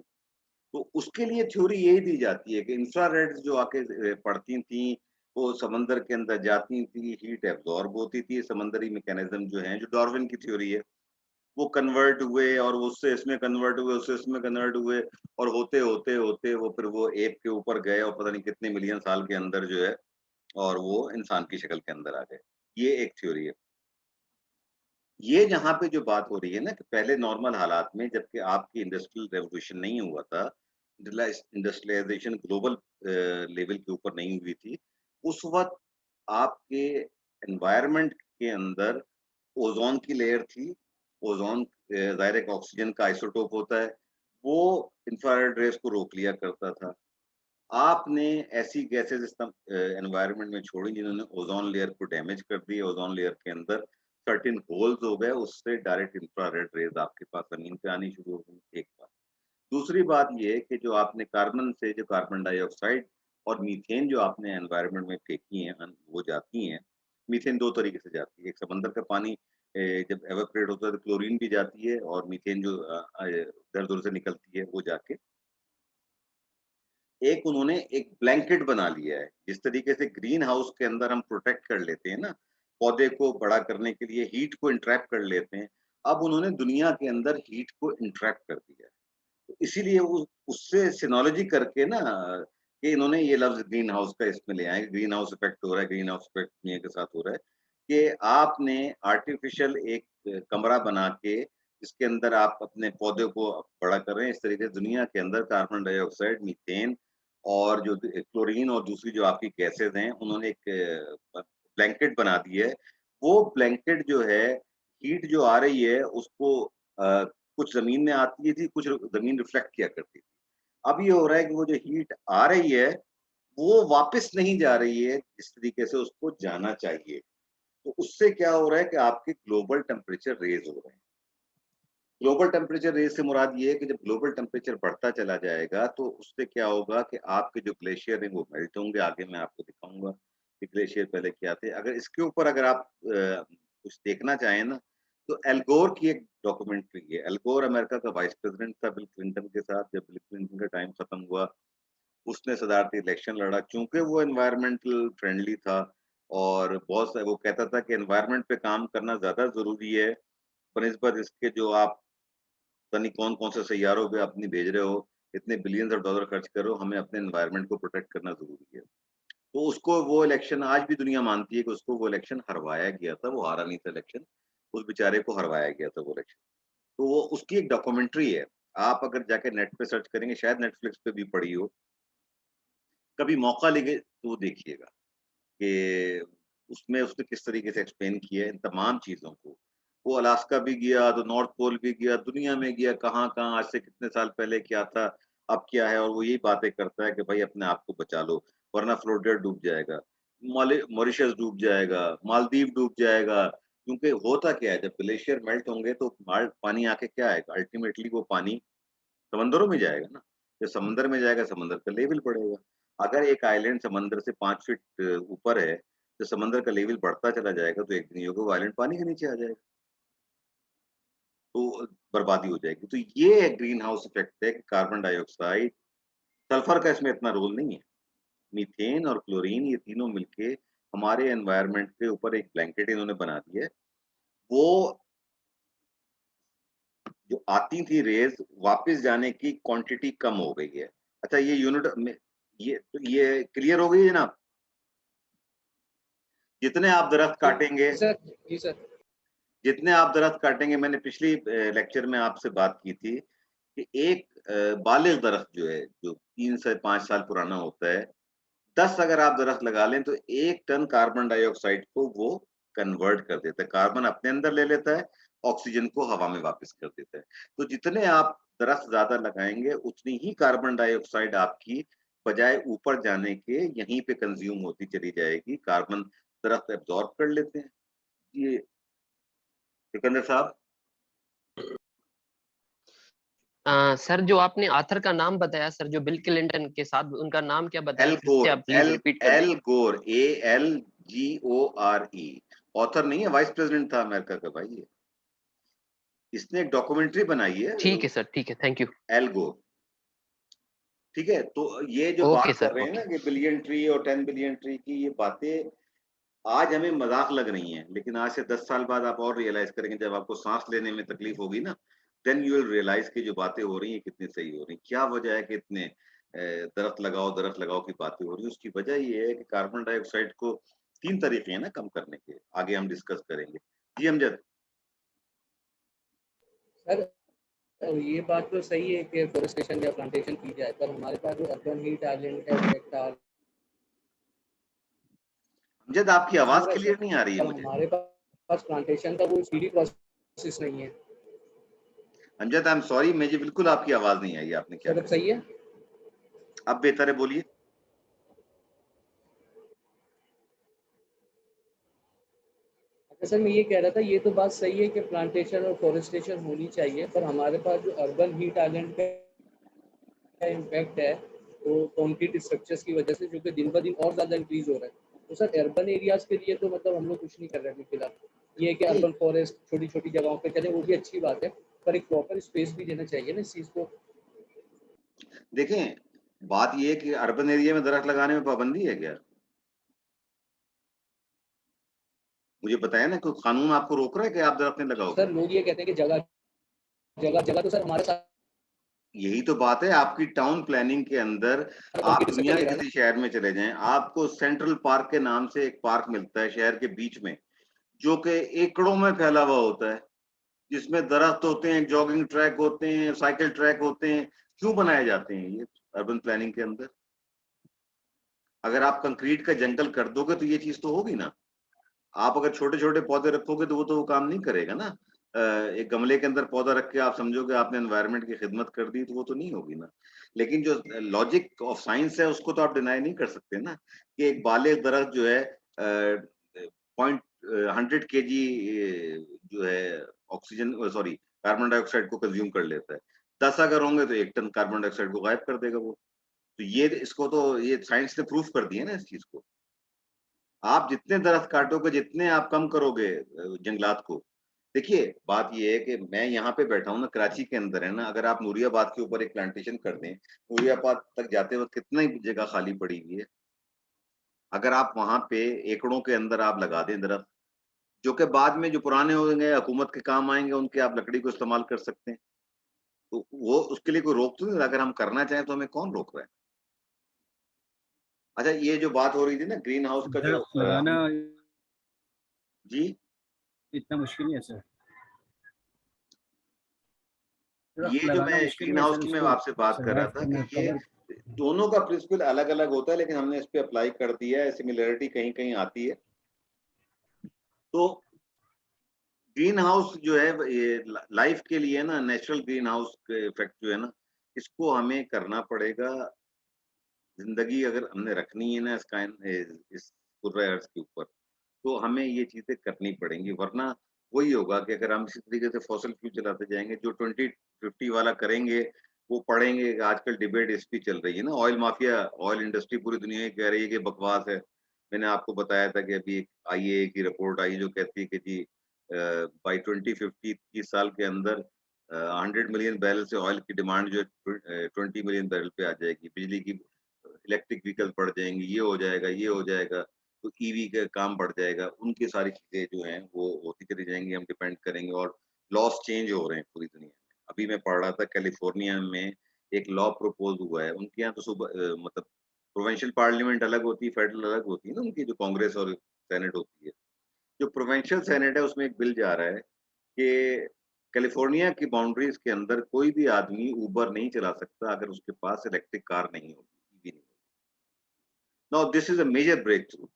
[SPEAKER 1] तो उसके लिए थ्योरी यही दी जाती है कि इंफ्रारेड्स जो आके पड़ती थीं, वो समंदर के अंदर जाती थी, हीट एब्ज़ॉर्ब होती थी, समुद्री मैकेनिज़्म जो हैं, जो डार्विन की थ्योरी है, वो कन्वर्ट हुए और उससे इसमें कन्वर्ट हुए, उससे इसमें कन्वर्ट हुए और होते वो फिर वो एप के ऊपर गए और पता नहीं कितने मिलियन साल के अंदर जो है और वो इंसान की शक्ल के अंदर आ गए। ये एक थ्योरी है। ये जहाँ पे जो बात हो रही है ना कि पहले नॉर्मल हालात में जबकि आपकी इंडस्ट्रियल रेवोल्यूशन नहीं हुआ था, इंडस्ट्रियलाइज़ेशन ग्लोबल लेवल के ऊपर नहीं हुई थी, उस वक़्त आपके एनवायरनमेंट के अंदर ओज़ोन की लेयर थी। ओज़ोन ज़ाहिर है कि ऑक्सीजन का आइसोटोप होता है, वो इंफ्रारेड रेज़ को रोक लिया करता था। आपने ऐसी गैसेज़ एनवायरनमेंट में छोड़ी जिन्होंने ओज़ोन लेयर को डैमेज कर दिया, ओज़ोन लेयर के अंदर सर्टेन होल्स हो गए, उससे डायरेक्ट इंफ्रारेड रेज़ आपके पास ज़मीन पे आनी शुरू हो गई, एक बात। दूसरी बात ये है कि जो आपने कार्बन से जो कार्बन डाइऑक्साइड और मीथेन जो आपने एनवायरनमेंट में फेंकी हैं वो जाती हैं। मीथेन 2 तरीके से जाती है, एक समंदर का पानी जब एवापोरेट होता है तो क्लोरीन भी जाती है और मीथेन जो इधर-उधर से निकलती है वो जाके एक उन्होंने एक ब्लैंकेट बना लिया है। जिस तरीके से ग्रीन हाउस के अंदर हम प्रोटेक्ट कर लेते हैं ना, पौधे को बड़ा करने के लिए हीट को इंट्रैप कर लेते हैं, अब उन्होंने दुनिया के अंदर हीट को इंट्रैप कर दिया है। तो इसीलिए वो उससे सिनोलॉजी करके ना कि इन्होंने ये लफ्ज़ ग्रीन हाउस का इसमें ले आए, ग्रीन हाउस इफ़ेक्ट हो रहा है, ग्रीन हाउस इफ़ेक्ट दुनिया के साथ हो रहा है, कि आपने आर्टिफ़िशियल एक कमरा बना के जिसके अंदर आप अपने पौधे को बड़ा कर रहे हैं, इस तरीके से दुनिया के अंदर कार्बन डाइऑक्साइड, मीथेन और जो क्लोरीन और दूसरी जो आपकी गैसेज़ हैं, उन्होंने एक ब्लैंकेट बना दी है। वो ब्लैंकेट जो है, हीट जो आ रही है उसको कुछ ज़मीन में आती थी, कुछ ज़मीन रिफ्लेक्ट किया करती थी। अब ये हो रहा है कि वो जो हीट आ रही है, वो वापस नहीं जा रही है, जिस तरीके से उसको जाना चाहिए। तो उससे क्या हो रहा है कि आपके ग्लोबल टेम्परेचर रेज़ हो रहे हैं। ग्लोबल टेम्परेचर रेज़ से मुराद ये है कि जब ग्लोबल टेम्परेचर बढ़ता चला जाएगा, तो उससे क्या होगा कि आपके जो ग्लेशियर हैं, वो मेल्ट होंगे। आगे मैं आपको दिखाऊँगा कि ग्लेशियर पहले क्या थे। अगर इसके ऊपर अगर आप कुछ देखना चाहें ना, तो एल गोर की एक डॉक्यूमेंट्री है। एल गोर अमेरिका का वाइस प्रेज़िडेंट था बिल क्लिंटन के साथ। जब बिल क्लिंटन का टाइम खत्म हुआ, उसने सदारती इलेक्शन लड़ा। चूँकि वो एनवायरमेंटल फ्रेंडली था और बहुत सा वो कहता था कि एनवायरनमेंट पे काम करना ज़्यादा ज़रूरी है, बनिस्बत इसके जो आप पता नहीं कौन-कौन से सैयारों पे अपनी भेज रहे हो, इतने बिलियंस ऑफ डॉलर खर्च कर रहे हो, हमें अपने एनवायरनमेंट को प्रोटेक्ट करना ज़रूरी है। तो उसको वो इलेक्शन आज भी दुनिया मानती है कि उसको वो इलेक्शन हरवाया गया था, वो हारा नहीं था इलेक्शन, उस बेचारे को हरवाया गया था वो इलेक्शन। तो वो उसकी एक डॉक्यूमेंट्री है, आप अगर जाके नेट पे सर्च करेंगे, शायद नेटफ्लिक्स पे भी पड़ी हो, कभी मौका लगे तो वो देखिएगा कि उसमें उसने किस तरीके से एक्सप्लेन किया है इन तमाम चीज़ों को। वो अलास्का भी गया, तो नॉर्थ पोल भी गया, दुनिया में गया, कहाँ-कहाँ, आज से कितने साल पहले क्या था, अब क्या है और वो यही बातें करता है कि भाई अपने आप को बचा लो, वरना फ्लोरिडा डूब जाएगा। मॉरिशस डूब जाएगा, मालदीव डूब जाएगा। क्योंकि होता क्या है, जब ग्लेशियर मेल्ट होंगे तो पानी आके क्या आएगा, अल्टीमेटली वो पानी समंदरों में जाएगा ना। जब समंदर में जाएगा, समंदर का लेवल बढ़ेगा। अगर एक आइलैंड समंदर से 5 फीट ऊपर है, तो समंदर का लेवल बढ़ता चला जाएगा, तो एक दिन ये होगा वो आइलैंड पानी के नीचे आ जाएगा। तो बर्बादी हो जाएगी। तो ये एक ग्रीन हाउस इफेक्ट है कि कार्बन डाइऑक्साइड, सल्फर का इसमें इतना रोल नहीं है। मीथेन और क्लोरीन ये तीनों मिलके हमारे एनवायरनमेंट के ऊपर एक ब्लैंकेट इन्होंने बना दी है। वो जो आती थी रेज़, वापस जाने की क्वांटिटी कम हो गई है। अच्छा, ये यूनिट में ये क्लियर हो गई है जनाब? जितने आप दरख्त काटेंगे,
[SPEAKER 3] जी सर, जी सर।
[SPEAKER 1] जितने आप दरख्त काटेंगे, मैंने पिछली लेक्चर में आपसे बात की थी कि एक बालिग दरख्त जो है, जो 3 से 5 साल पुराना होता है, 10 अगर आप दरख्त लगा लें तो 1 टन कार्बन डाइऑक्साइड को वो कन्वर्ट कर देता है। कार्बन अपने अंदर ले लेता है, ऑक्सीजन को हवा में वापस कर देता है। तो जितने आप दरख्त ज़्यादा लगाएँगे, उतनी ही कार्बन डाइऑक्साइड आपकी बजाय ऊपर जाने के यहीं पे कंज़्यूम होती चली जाएगी। कार्बन दरख्त एब्ज़ॉर्ब कर लेते हैं। ये सिकंदर साहब,
[SPEAKER 4] सर जो आपने ऑथर का नाम बताया सर, जो बिल क्लिंटन के साथ, उनका नाम क्या बताया,
[SPEAKER 1] एल
[SPEAKER 4] फिर से
[SPEAKER 1] गोर,
[SPEAKER 4] आप प्लीज रिपीट कर
[SPEAKER 1] एल
[SPEAKER 4] दीजिए।
[SPEAKER 1] गोर, ALGORE। ऑथर नहीं है, वाइस प्रेसिडेंट था अमेरिका का भाई ये। इसने एक डॉक्यूमेंट्री बनाई है,
[SPEAKER 4] ठीक है सर, ठीक है, थैंक यू।
[SPEAKER 1] एल गोर। ठीक है, तो ये जो
[SPEAKER 4] ओके
[SPEAKER 1] बात कर
[SPEAKER 4] सर,
[SPEAKER 1] रहे हैं ना
[SPEAKER 4] ओके।
[SPEAKER 1] कि बिलियन ट्री और 10 बिलियन ट्री की ये बातें आज हमें मजाक लग रही हैं, लेकिन आज से 10 साल बाद आप और रियलाइज करेंगे, जब आपको सांस लेने में तकलीफ होगी ना, देन यू विल रियलाइज कि जो बातें हो रही हैं कितनी सही हो रही हैं। क्या वजह है कि इतने दरख्त लगाओ की बातें हो रही हैं? उसकी वजह ये है कि कार्बन डाइऑक्साइड को 3 तरीके हैं ना कम करने के, आगे हम डिस्कस करेंगे। जी अमजद।
[SPEAKER 3] सर, ये बात तो सही है कि फोरेस्टेशन या प्लांटेशन की जाए, पर हमारे पास जो अर्बन हीट आइलैंड का इफेक्ट आ
[SPEAKER 1] अमजद, आपकी
[SPEAKER 3] हो
[SPEAKER 1] आवाज
[SPEAKER 3] रहा है सर,
[SPEAKER 1] क्लियर नहीं आ रही है
[SPEAKER 3] पर
[SPEAKER 1] मुझे।
[SPEAKER 3] हमारे पास प्लांटेशन का वो स्पीडी प्रोसेस नहीं है।
[SPEAKER 1] अमजद, आई एम सॉरी, मुझे बिल्कुल आपकी आवाज नहीं आई, आपने क्या
[SPEAKER 3] सर अब
[SPEAKER 1] कहा?
[SPEAKER 3] सही है?
[SPEAKER 1] अब बेहतर है, बोलिए।
[SPEAKER 3] अच्छा सर, मैं ये कह रहा था, ये तो बात सही है कि प्लांटेशन और फोरेस्टेशन होनी चाहिए, पर हमारे पास जो अर्बन हीट आइलैंड का इम्पैक्ट है, वो कंक्रीट स्ट्रक्चर्स की वजह से, जो कि दिन ब दिन और ज़्यादा इंक्रीज हो रहा है। तो सर अर्बन एरियाज के लिए तो मतलब हम लोग कुछ नहीं कर रहे हैं फिलहाल। ये है कि
[SPEAKER 1] नहीं,
[SPEAKER 3] अर्बन फॉरेस्ट छोटी छोटी जगहों पे चले, वो भी अच्छी बात है, पर एक प्रॉपर स्पेस भी देना चाहिए ना इस चीज़ को।
[SPEAKER 1] देखें, बात ये है कि अर्बन एरिया में दरख्त लगाने में पाबंदी है क्या? मुझे बताया ना, कोई कानून आपको रोक रहा है कि आप दरख्त नहीं लगाओगे?
[SPEAKER 3] सर लोग ये कहते हैं कि जगह जगह जगह तो सर हमारे साथ
[SPEAKER 1] यही तो बात है, आपकी टाउन प्लानिंग के अंदर आप
[SPEAKER 3] कंक्रीट स्ट्रक्चर
[SPEAKER 1] दुनिया
[SPEAKER 3] ले
[SPEAKER 1] के
[SPEAKER 3] रहा है
[SPEAKER 1] किसी शहर में चले जाएं, आपको सेंट्रल पार्क के नाम से एक पार्क मिलता है शहर के बीच में, जो कि एकड़ों में फैला हुआ होता है, जिसमें दरख्त होते हैं, जॉगिंग ट्रैक होते हैं, साइकिल ट्रैक होते हैं। क्यों बनाए जाते हैं ये अर्बन प्लानिंग के अंदर? अगर आप कंक्रीट का जंगल कर दोगे तो ये चीज तो होगी ना। आप अगर छोटे-छोटे पौधे रखोगे तो वो काम नहीं करेगा ना। एक गमले के अंदर पौधा रख के आप समझोगे आपने एनवायरनमेंट की खिदमत कर दी, तो वो तो नहीं होगी ना। लेकिन जो लॉजिक ऑफ साइंस है उसको तो आप डिनाई नहीं कर सकते ना, कि एक बालेग दरख्त जो है पॉइंट 100 केजी जो है ऑक्सीजन, सॉरी, कार्बन डाइऑक्साइड को कंज्यूम कर लेता है। 10 अगर होंगे तो 1 टन कार्बन डाइऑक्साइड को गायब कर देगा वो। तो ये साइंस ने प्रूफ कर दिया ना इस चीज़ को। आप जितने दरख्त काटोगे, जितने आप कम करोगे जंगलात को। देखिए, बात ये है कि मैं यहाँ पे बैठा हूँ ना, कराची के अंदर है ना, अगर आप नूरियाबाद के ऊपर एक प्लांटेशन कर दें, नूरियाबाद तक जाते वक़्त कितनी जगह खाली पड़ी हुई है। अगर आप वहाँ पे एकड़ों के अंदर आप लगा दें दरख्त, जो कि बाद में जो पुराने होंगे, हुकूमत के काम आएँगे, उनकी आप लकड़ी को इस्तेमाल कर सकते हैं। तो वो उसके लिए कोई रोक तो नहीं रहा, अगर हम करना चाहें तो हमें कौन रोक रहा है? अच्छा, ये जो बात हो रही थी ना ग्रीन हाउस का, जो
[SPEAKER 5] दरख्त लगाना
[SPEAKER 1] जी?
[SPEAKER 5] इतना मुश्किल नहीं है सर। दरख्त
[SPEAKER 1] ये जो
[SPEAKER 5] लगाना
[SPEAKER 1] मैं
[SPEAKER 5] मुश्किल
[SPEAKER 1] ग्रीन
[SPEAKER 5] नहीं है
[SPEAKER 1] हाउस
[SPEAKER 5] सर,
[SPEAKER 1] की मैं
[SPEAKER 5] उसको
[SPEAKER 1] आपसे बात कर रहा
[SPEAKER 5] सर्वाइव
[SPEAKER 1] था कि
[SPEAKER 5] करना,
[SPEAKER 1] ये
[SPEAKER 5] कवर।
[SPEAKER 1] दोनों का प्रिंसिपल अलग-अलग होता है, लेकिन हमने इस पे अप्लाई कर दिया है, सिमिलैरिटी कहीं-कहीं आती है। तो ग्रीन हाउस जो है ये लाइफ के लिए ना, नेचुरल ग्रीन हाउस के इफेक्ट जो है ना, इसको हमें करना पड़ेगा। ज़िंदगी अगर हमने रखनी है ना, इसको कुर्रा अर्थ के ऊपर, तो हमें ये चीज़ें करनी पड़ेंगी, वरना वही होगा कि अगर हम इसी तरीके से फॉसिल फ्यूल चलाते जाएँगे, जो 2050 वाला करेंगे, वो पढ़ेंगे। आजकल डिबेट इस पे चल रही है ना, ऑयल माफिया, ऑयल इंडस्ट्री पूरी दुनिया में कह रही है कि बकवास है। मैंने आपको बताया था कि अभी एक आईएए की रिपोर्ट आई जो कहती है कि जी बाय 2050 30 साल के अंदर 100 मिलियन बैरल से ऑयल की डिमांड जो है 20 मिलियन बैरल पे आ जाएगी। बिजली की इलेक्ट्रिक व्हीकल बढ़ जाएँगी, ये हो जाएगा, ये हो जाएगा, तो ईवी का काम बढ़ जाएगा। उनकी सारी चीज़ें जो हैं वो होती चली जाएँगी, हम डिपेंड करेंगे और लॉज़ चेंज हो रहे हैं पूरी दुनिया में। अभी मैं पढ़ रहा था कैलिफ़ोर्निया में एक लॉ प्रपोज़ हुआ है। उनके यहाँ तो मतलब प्रोविंशियल पार्लियामेंट अलग होती है, फेडरल अलग होती है ना उनकी जो कांग्रेस और सेनेट होती है। जो प्रोविंशियल सेनेट है उसमें एक बिल जा रहा है कि कैलिफ़ोर्निया की बाउंड्रीज़ के अंदर कोई भी आदमी उबर नहीं चला सकता अगर उसके पास इलेक्ट्रिक कार नहीं होगी, ईवी नहीं होगी। Now this is a major breakthrough.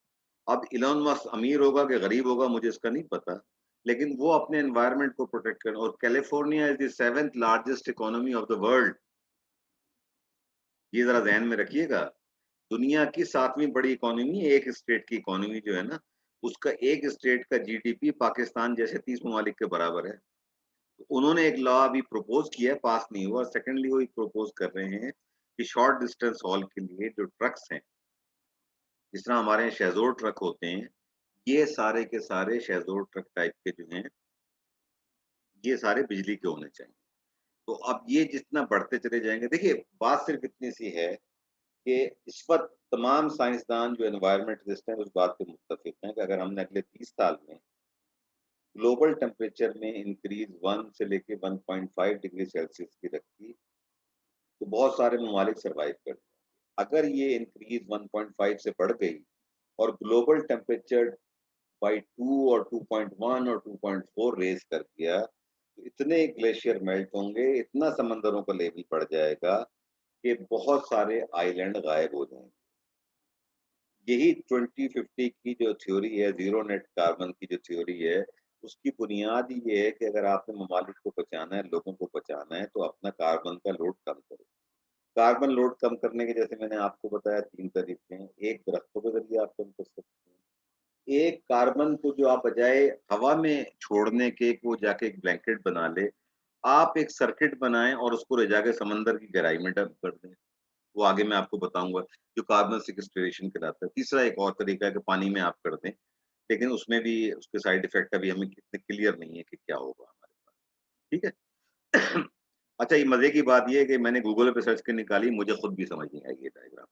[SPEAKER 1] अब इलॉन मस्क अमीर होगा कि गरीब होगा मुझे इसका नहीं पता, लेकिन वो अपने एनवायरनमेंट को प्रोटेक्ट कर और California is the 7th largest economy of the world. ये ज़रा ज़हन में रखिएगा। दुनिया की 7वीं बड़ी इकोनॉमी एक स्टेट की इकोनॉमी जो है ना, उसका एक स्टेट का जीडीपी पाकिस्तान जैसे 30 ममालिक के बराबर है। तो उन्होंने एक लॉ अभी प्रपोज़ किया है, पास नहीं हुआ। सेकंडली वो प्रपोज़ कर रहे हैं कि शॉर्ट डिस्टेंस हॉल के लिए जो ट्रक्स हैं, जिस तरह हमारे यहाँ शेज़ोर ट्रक होते हैं, ये सारे के सारे शेज़ोर ट्रक टाइप के जो हैं, ये सारे बिजली के होने चाहिए। तो अब ये जितना बढ़ते चले जाएँगे देखिए, बात सिर्फ़ इतनी सी है कि इस वक़्त तमाम साइंसदान जो एनवायरनमेंटलिस्ट हैं, उस बात पे मुत्तफ़िक हैं कि अगर हमने अगले 30 साल में ग्लोबल टेम्परेचर में इंक्रीज़ 1 से लेके 1.5 डिग्री सेल्सियस की रखी, तो बहुत सारे ममालिक सर्वाइव कर जाएँगे। अगर ये इंक्रीज़ 1.5 से बढ़ गई और ग्लोबल टेम्परेचर बाय 2 और 2.1 और 2.4 रेज़ कर दिया, तो इतने ग्लेशियर मेल्ट होंगे, इतना समंदरों का लेवल बढ़ जाएगा कि बहुत सारे आइलैंड गायब हो जाएँगे। यही 2050 की जो थ्योरी है, ज़ीरो नेट कार्बन की जो थ्योरी है, उसकी बुनियाद ही ये है कि अगर आपने ममालिक को बचाना है, लोगों को बचाना है, तो अपना कार्बन का लोड कम करो। कार्बन लोड कम करने के जैसे मैंने आपको बताया 3 तरीके हैं। एक दरख्तों के ज़रिए आप कम कर सकते हैं। एक कार्बन को जो आप बजाय हवा में छोड़ने के वो जाके एक ब्लैंकेट बना ले, आप एक सर्किट बनाएँ और उसको ले जाके समंदर की गहराई में डंप कर दें। वो आगे मैं आपको बताऊँगा, जो कार्बन सिक्वेस्ट्रेशन कहलाता है। तीसरा एक और तरीका है कि पानी में आप कर दें, लेकिन उसमें भी उसके साइड इफ़ेक्ट अभी हमें कितने क्लियर नहीं है कि क्या होगा हमारे पास, ठीक है? अच्छा ये मज़े की बात ये है कि मैंने गूगल पे सर्च के निकाली, मुझे खुद भी समझ नहीं आई ये डायग्राम।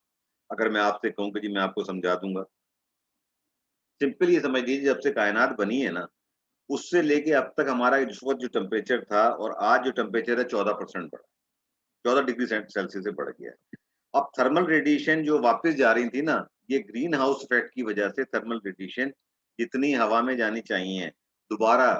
[SPEAKER 1] अगर मैं आपसे कहूँ कि जी मैं आपको समझा दूँगा, सिंपल ये समझ लीजिए जब से कायनात बनी है ना, उससे लेके अब तक हमारा इस वक़्त जो टेम्परेचर था और आज जो टेम्परेचर है 14% बढ़ा, 14 डिग्री सेल्सियस से बढ़ गया है। अब थर्मल रेडिएशन जो वापस जा रही थी ना, ये ग्रीन हाउस इफ़ेक्ट की वजह से थर्मल रेडिएशन जितनी हवा में जानी चाहिए, दोबारा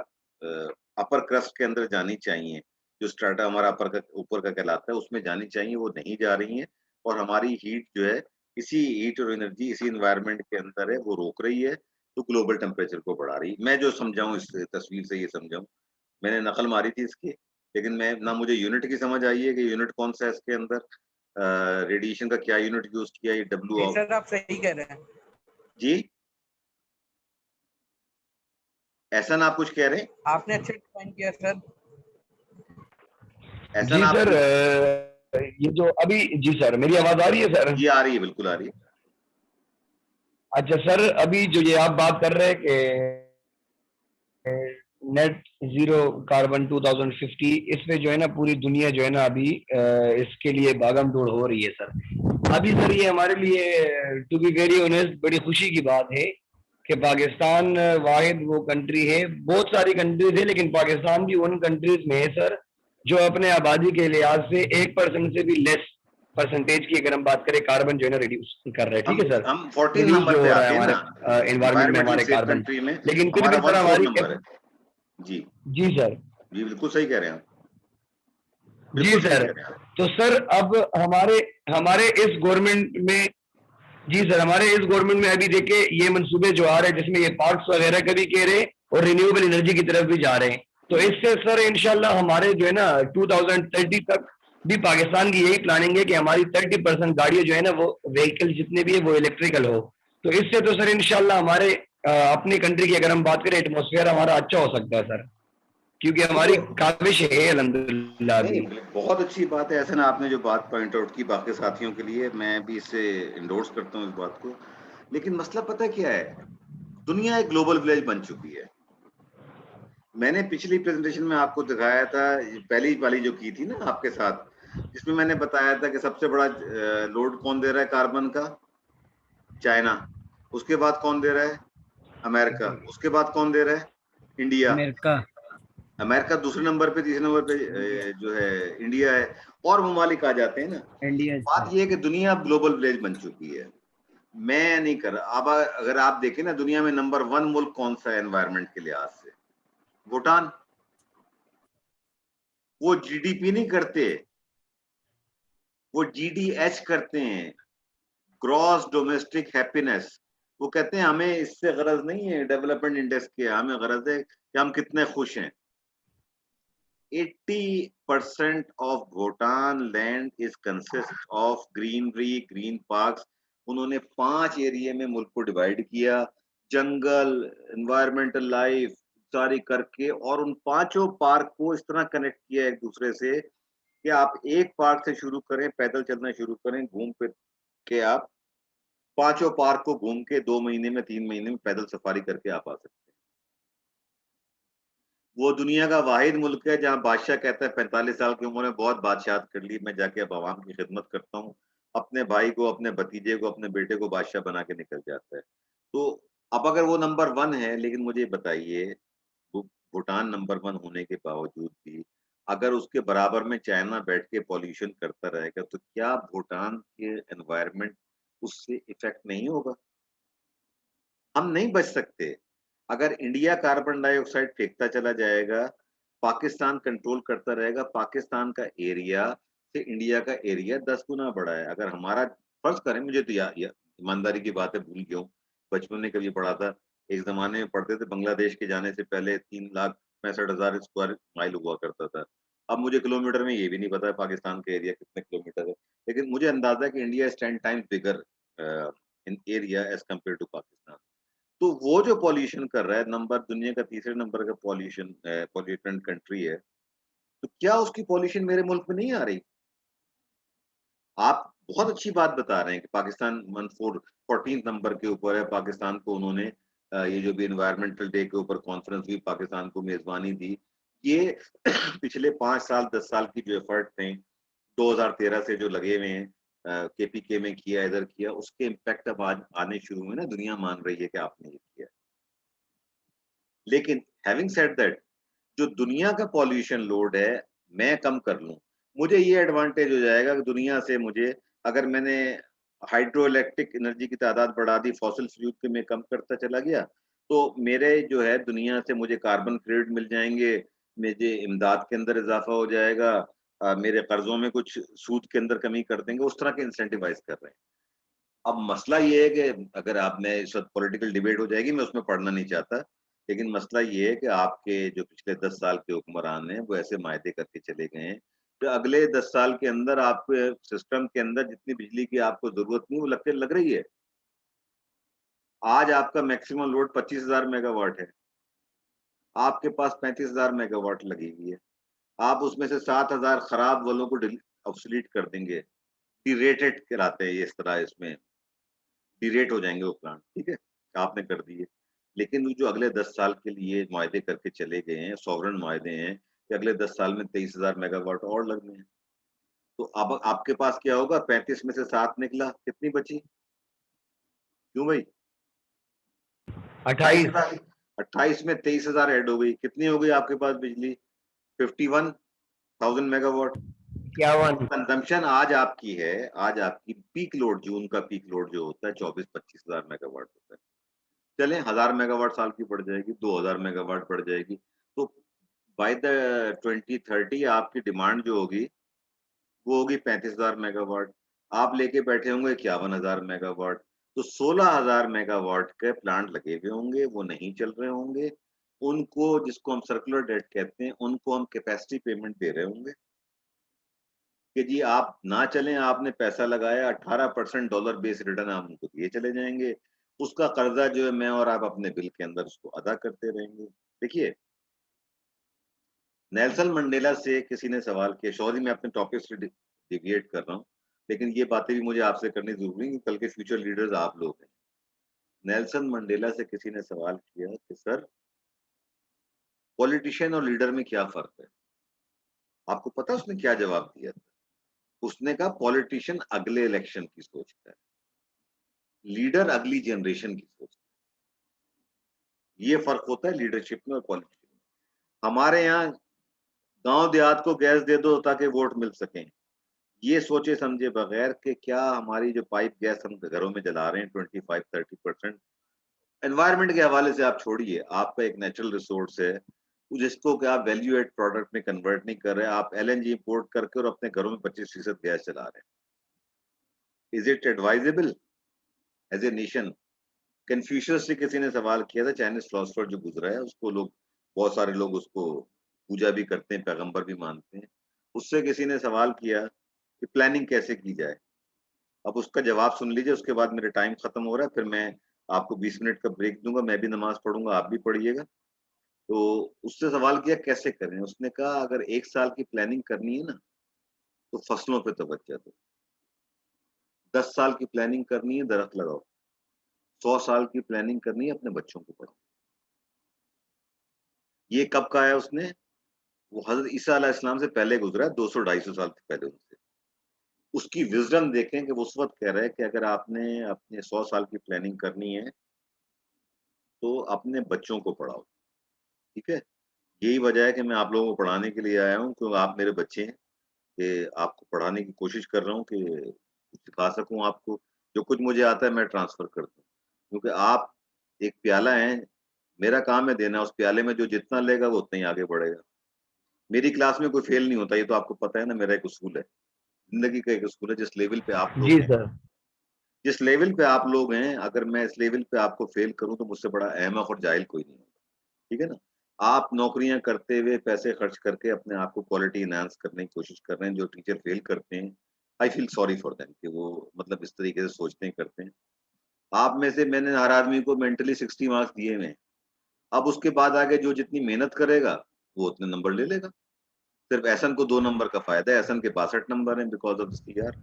[SPEAKER 1] अपर क्रस्ट के अंदर जानी चाहिए, जो स्ट्रैटा हमारा अपर का ऊपर का कहलाता है, उसमें जानी चाहिए, वो नहीं जा रही हैं और हमारी हीट जो है, इसी हीट और एनर्जी इसी एनवायरनमेंट के अंदर है, वो रोक रही है, तो ग्लोबल टेम्परेचर को बढ़ा रही है। मैं जो समझाऊँ इस तस्वीर से ये समझाऊँ, मैंने नकल मारी थी इसकी, लेकिन मैं ना मुझे यूनिट की समझ आई है कि यूनिट कौन-सा है इसके अंदर, रेडिएशन का क्या यूनिट यूज़ किया, ये डब्ल्यू
[SPEAKER 8] जी
[SPEAKER 1] ऑफ
[SPEAKER 8] सर, आप सही कह रहे हैं।
[SPEAKER 1] जी? एहसन आप कुछ कह रहे हैं?
[SPEAKER 8] आपने अच्छे डिफाइन किया सर।
[SPEAKER 1] एहसन
[SPEAKER 2] जी
[SPEAKER 1] आप
[SPEAKER 2] सर,
[SPEAKER 1] कुछ
[SPEAKER 2] ये जो अभी जी सर, मेरी आवाज़ आ रही है सर?
[SPEAKER 1] जी, आ रही है, बिल्कुल आ रही है।
[SPEAKER 2] अच्छा सर, अभी जो ये आप बात कर रहे हैं कि नेट ज़ीरो कार्बन 2050, इसमें जो है ना पूरी दुनिया जो है ना अभी इसके लिए भागम-दौड़ हो रही है सर। अभी सर ये हमारे लिए टू बी वेरी ऑनेस्ट बड़ी खुशी की बात है कि पाकिस्तान वाहिद वो कंट्री है, बहुत सारी कंट्रीज़ है लेकिन पाकिस्तान भी उन कंट्रीज़ में है सर, जो अपने आबादी के लिहाज से 1% से भी लेस परसेंटेज की अगर हम बात करें कार्बन जो है ना रिड्यूस कर रहे हैं, ठीक है सर?
[SPEAKER 1] हम 14
[SPEAKER 2] रिड्यूस
[SPEAKER 1] नंबर
[SPEAKER 2] जो
[SPEAKER 1] पे
[SPEAKER 2] हो रहा है
[SPEAKER 1] आते हैं
[SPEAKER 2] हमारे
[SPEAKER 1] ना,
[SPEAKER 2] एनवायरनमेंट में
[SPEAKER 1] एनवायरमेंटली
[SPEAKER 2] हमारे
[SPEAKER 1] सेफ
[SPEAKER 2] कार्बन,
[SPEAKER 1] कंट्री में
[SPEAKER 2] लेकिन फिर भी
[SPEAKER 1] हमारा
[SPEAKER 2] सर
[SPEAKER 1] 14
[SPEAKER 2] हमारी
[SPEAKER 1] नंबर है। जी,
[SPEAKER 2] जी सर।
[SPEAKER 1] जी, बिल्कुल सही कह रहे हैं आप।
[SPEAKER 2] जी
[SPEAKER 1] बिल्कुल सही
[SPEAKER 2] सर,
[SPEAKER 1] कह रहे हैं आप।
[SPEAKER 2] तो सर अब हमारे हमारे इस गवर्नमेंट में जी सर, हमारे इस गवर्नमेंट में अभी देखिए ये मंसूबे जो आ रहे हैं जिसमें ये पार्क्स वगैरह का भी कह रहे हैं और रिन्यूएबल एनर्जी की तरफ भी जा रहे हैं, तो इससे सर इंशाल्लाह हमारे जो है ना 2030 तक भी पाकिस्तान की यही प्लानिंग है कि हमारी 30% गाड़ियां जो है ना वो व्हीकल जितने भी है वो इलेक्ट्रिकल हो। तो इससे तो सर इंशाल्लाह हमारे अपनी कंट्री की अगर हम बात करें एटमॉस्फेयर हमारा अच्छा हो सकता है सर, क्योंकि हमारी
[SPEAKER 1] देखो,
[SPEAKER 2] काविश है अल्हम्दुलिल्लाह
[SPEAKER 1] नहीं
[SPEAKER 2] अभी।
[SPEAKER 1] बहुत अच्छी बात है। ऐसा ना आपने जो बात पॉइंट आउट की बाकी साथियों के लिए, मैं भी इससे इंडोर्स करता हूँ इस बात को। लेकिन मसला पता है क्या है? दुनिया एक ग्लोबल विलेज बन चुकी है। मैंने पिछली प्रेजेंटेशन में आपको दिखाया था, पहली वाली जो की थी ना आपके साथ, जिसमें मैंने बताया था कि सबसे बड़ा लोड कौन दे रहा है कार्बन का? चाइना। उसके बाद कौन दे रहा है? अमेरिका। उसके बाद कौन दे रहा है? इंडिया।
[SPEAKER 5] अमेरिका।
[SPEAKER 1] अमेरिका दूसरे नंबर पे, तीसरे नंबर पे जो है इंडिया है, और ममालिक आ जाते हैं ना।
[SPEAKER 5] इंडिया
[SPEAKER 1] बात ये है कि दुनिया अब ग्लोबल विलेज बन चुकी है। मैं नहीं कर रहा। अब अगर आप देखें ना, दुनिया में नंबर 1 मुल्क कौन सा है एनवायरनमेंट के लिहाज से? भूटान। वो जीडीपी नहीं करते, वो जीडीएच करते हैं, ग्रॉस डोमेस्टिक हैप्पीनेस। वो कहते हैं हमें इससे गरज नहीं है डेवलपमेंट इंडेक्स के, हमें गरज है कि हम कितने खुश हैं। 80% of Bhutan land is consist of greenery, green parks। उन्होंने 5 एरिया में मुल्क को डिवाइड किया, जंगल, एनवायरमेंटल लाइफ सारी करके, और उन पांचों पार्क को इस तरह कनेक्ट किया एक दूसरे से कि आप एक पार्क से शुरू करें, पैदल चलना शुरू करें, घूम फिर के आप पांचों पार्क को घूम के 2 महीने में, 3 महीने में पैदल सफारी करके आप आ सकते हैं। वो दुनिया का वाहिद मुल्क है जहाँ बादशाह कहता है 45 साल की उम्र में बहुत बादशाहत कर ली, मैं जाके अब आवाम की खिदमत करता हूँ। अपने भाई को, अपने भतीजे को, अपने बेटे को बादशाह बना के निकल जाता है। तो अब अगर वो नंबर 1 है, लेकिन मुझे बताइए, भूटान नंबर 1 होने के बावजूद भी अगर उसके बराबर में चाइना बैठ के पॉल्यूशन करता रहेगा, तो क्या भूटान के एनवायरनमेंट उससे इफेक्ट नहीं होगा? हम नहीं बच सकते। अगर इंडिया कार्बन डाइऑक्साइड फेंकता चला जाएगा, पाकिस्तान कंट्रोल करता रहेगा, पाकिस्तान का एरिया से इंडिया का एरिया 10 गुना बड़ा है। अगर हमारा फर्ज करें, मुझे तो ईमानदारी की बात है, भूल गया हूँ, बचपन में कभी पढ़ा था, एक जमाने में पढ़ते थे बांग्लादेश के जाने से पहले 3,65,000 स्क्वायर माइल हुआ करता था। अब मुझे किलोमीटर में ये भी नहीं पता है पाकिस्तान का एरिया कितने किलोमीटर है, लेकिन मुझे अंदाजा है कि India is 10 times bigger in area as compared to Pakistan. तो वो जो पॉल्यूशन कर रहा है, नंबर दुनिया का तीसरे नंबर का पॉल्यूटेंट कंट्री है, तो क्या उसकी पॉल्यूशन मेरे मुल्क में नहीं आ रही? आप बहुत अच्छी बात बता रहे हैं कि पाकिस्तान 14th नंबर के ऊपर है। पाकिस्तान को उन्होंने ये जो भी एनवायरमेंटल डे के ऊपर कॉन्फ्रेंस हुई, पाकिस्तान को मेजबानी दी। ये पिछले 5 साल 10 साल की जो एफर्ट थे, 2013 से जो लगे हुए हैं, केपीके में किया, इधर किया, उसके इम्पैक्ट अब आज आने शुरू हुए ना, दुनिया मान रही है कि आपने ये किया। लेकिन हैविंग सेड दैट, जो दुनिया का पॉल्यूशन लोड है मैं कम कर लूं, मुझे ये एडवांटेज हो जाएगा कि दुनिया से मुझे, अगर मैंने हाइड्रो इलेक्ट्रिक एनर्जी की तादाद बढ़ा दी, फॉसिल फ्यूल के मैं कम करता चला गया, तो मेरे जो है दुनिया से मुझे कार्बन क्रेडिट मिल जाएंगे, मुझे इमदाद के अंदर इजाफा हो जाएगा, मेरे कर्जों में कुछ सूद के अंदर कमी कर देंगे, उस तरह के इंसेंटिवाइज कर रहे हैं। अब मसला ये है कि अगर आप में इस वक्त पॉलिटिकल डिबेट हो जाएगी, मैं उसमें पढ़ना नहीं चाहता, लेकिन मसला ये है कि आपके जो पिछले 10 साल के हुक्मरान हैं, वो ऐसे मायदे करके चले गए हैं कि अगले 10 साल के अंदर आपके सिस्टम के अंदर जितनी बिजली की आपको जरूरत नहीं, वो लग रही है। आज आपका मैक्सिमम लोड 25,000 मेगावाट है, आपके पास 35,000 मेगावाट लगी हुई है। आप उसमें से 7,000 खराब वालों को ऑब्सोलीट कर देंगे, डीरेटेड कराते हैं ये इस तरह, इसमें डीरेट हो जाएंगे वो प्लांट, ठीक है, आपने कर दिए। लेकिन वो जो अगले 10 साल के लिए मुआहदे करके चले गए हैं, सॉवरेन मुआहदे हैं कि अगले 10 साल में 23,000 मेगावाट और लगने हैं। तो अब आपके पास क्या होगा? 35 में से 7 निकला, कितनी बची? क्यों भाई?
[SPEAKER 2] 28।
[SPEAKER 1] 28 में 23,000 ऐड हो गई, कितनी हो गई आपके पास बिजली? 51,000 मेगावाट।
[SPEAKER 2] 51।
[SPEAKER 1] कंजम्पशन आज आपकी है, आज आपकी पीक लोड, जून का पीक लोड जो होता है 24-25,000 मेगावाट होता है। चलें 1000 मेगावाट साल की बढ़ जाएगी, 2000 मेगावाट बढ़ जाएगी, तो बाय द 2030 आपकी डिमांड जो होगी वो होगी 35,000 मेगावाट। आप लेके बैठे होंगे 51,000 मेगावाट। तो 16,000 मेगावाट के प्लांट लगे हुए होंगे, वो नहीं चल रहे होंगे। उनको, जिसको हम सर्कुलर डेट कहते हैं, उनको हम कैपेसिटी पेमेंट दे रहे होंगे कि जी आप ना चलें, आपने पैसा लगाया, 18% डॉलर बेस रिटर्न आप उनको दिए चले जाएंगे। उसका कर्जा जो है मैं और आप अपने बिल के अंदर उसको अदा करते रहेंगे। देखिए, नेल्सन मंडेला से किसी ने सवाल किया, सॉरी मैं अपने टॉपिक से डिविएट कर रहा हूँ, लेकिन ये बातें भी मुझे आपसे करनी ज़रूरी है, कल के फ्यूचर लीडर्स आप लोग हैं। नेल्सन मंडेला से किसी ने सवाल किया कि सर, पॉलिटिशियन और लीडर में क्या फ़र्क है? आपको पता है उसने क्या जवाब दिया था? उसने कहा पॉलिटिशियन अगले इलेक्शन की सोचता है, लीडर अगली जनरेशन की सोचता है। ये फ़र्क होता है लीडरशिप में और पॉलिटिशियन में। हमारे यहाँ गाँव देहात को गैस दे दो ताकि वोट मिल सकें। ये सोचे समझे बगैर कि क्या हमारी जो पाइप गैस हम घरों में जला रहे हैं 25-30% एनवायरनमेंट के हवाले से आप छोड़िए, आपका एक नेचुरल रिसोर्स है, जिसको कि आप वैल्यू एड प्रोडक्ट में कन्वर्ट नहीं कर रहे हैं, आप एलएनजी इंपोर्ट करके और अपने घरों में 25% गैस चला रहे हैं। Is it advisable as a nation? Confucius से किसी ने सवाल किया था, चाइनीज फिलोसफर जो गुजरा है, उसको लोग बहुत सारे लोग उसको पूजा भी करते हैं, पैगंबर भी मानते हैं। उससे किसी ने सवाल किया कि प्लानिंग कैसे की जाए? अब उसका जवाब सुन लीजिए, उसके बाद मेरा टाइम खत्म हो रहा है, फिर मैं आपको 20 मिनट का ब्रेक दूँगा, मैं भी नमाज़ पढ़ूँगा, आप भी पढ़िएगा। तो उससे सवाल किया कैसे करें? उसने कहा अगर 1 साल की प्लानिंग करनी है ना, तो फसलों पे तवज्जो दो। 10 साल की प्लानिंग करनी है, दरख्त लगाओ। 100 साल की प्लानिंग करनी है, अपने बच्चों को पढ़ाओ। ये कब कहा है उसने? वो हज़रत ईसा अलैहिस्सलाम से पहले गुज़रा है, 200-250 साल पहले उनसे। उसकी विज़डम देखें कि वो उस वक़्त कह रहा है कि अगर आपने अपने 100 साल की प्लानिंग करनी है, तो अपने बच्चों को पढ़ाओ, ठीक है? यही वजह है कि मैं आप लोगों को पढ़ाने के लिए आया हूँ, क्योंकि आप मेरे बच्चे हैं, कि आपको पढ़ाने की कोशिश कर रहा हूँ कि कुछ सिखा सकूँ आपको। जो कुछ मुझे आता है मैं ट्रांसफ़र कर दूँ। क्योंकि आप एक प्याला हैं, मेरा काम है देना, उस प्याले में जो जितना लेगा वो उतना ही आगे बढ़ेगा। मेरी क्लास में कोई फ़ेल नहीं होता, ये तो आपको पता है ना, मेरा एक उसूल है। ज़िंदगी का एक उसूल है, जिस लेवल पे आप लोग
[SPEAKER 2] जी
[SPEAKER 1] हैं,
[SPEAKER 2] सर।
[SPEAKER 1] जिस लेवल पे आप लोग हैं, अगर मैं इस लेवल पे आपको फ़ेल करूँ तो मुझसे बड़ा अहमक और जाहिल कोई नहीं होगा। ठीक है ना? आप नौकरियाँ करते हुए पैसे खर्च करके अपने आप को क्वालिटी एनहांस करने की कोशिश कर रहे हैं, जो टीचर फेल करते हैं, I feel sorry for them कि वो मतलब इस तरीके से सोचते हैं, करते हैं। आप में से मैंने हर आदमी को मेंटली 60 मार्क्स दिए हुए हैं। अब उसके बाद आगे जो जितनी मेहनत करेगा, वो उतने नंबर ले लेगा। सिर्फ एहसन को 2 नंबर का फ़ायदा है, एहसन के 62 नंबर हैं बिकॉज़ ऑफ द सीआर।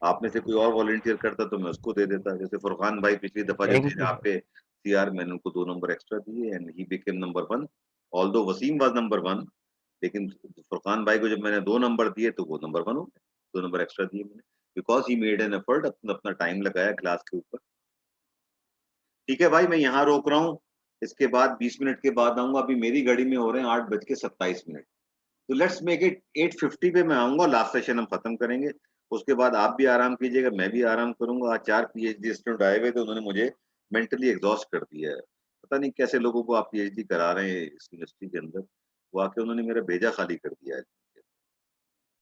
[SPEAKER 1] आप में से कोई और वॉलंटियर करता तो मैं उसको दे देता। जैसे फुरकान भाई पिछली दफ़ा जब
[SPEAKER 2] थैंक
[SPEAKER 1] थे
[SPEAKER 2] यू
[SPEAKER 1] आप
[SPEAKER 2] सर।
[SPEAKER 1] पे सीआर, मैंने उनको 2 नंबर एक्स्ट्रा दिए and he became number 1 although Wasim was number 1, लेकिन फुरकान भाई को जब मैंने 2 नंबर दिए तो वो नंबर 1 हो गए। 2 नंबर एक्स्ट्रा दिए मैंने because he made an effort, अपना अपना टाइम लगाया क्लास के ऊपर। ठीक है भाई, मैं यहाँ रोक रहा हूँ। इसके बाद 20 मिनट के बाद आऊँगा। अभी मेरी घड़ी में हो रहे हैं 8:27। तो लेट्स मेक इट 8:50 पे मैं आऊँगा, लास्ट सेशन हम खत्म करेंगे। उसके बाद आप भी आराम कीजिएगा, मैं भी आराम करूँगा। आज 4 पीएचडी स्टूडेंट आए हुए थे, उन्होंने मुझे मेंटली एग्ज़ॉस्ट कर दिया है। पता नहीं कैसे लोगों को आप पीएचडी करा रहे हैं इस यूनिवर्सिटी के अंदर। वो आके उन्होंने मेरा भेजा खाली कर दिया है।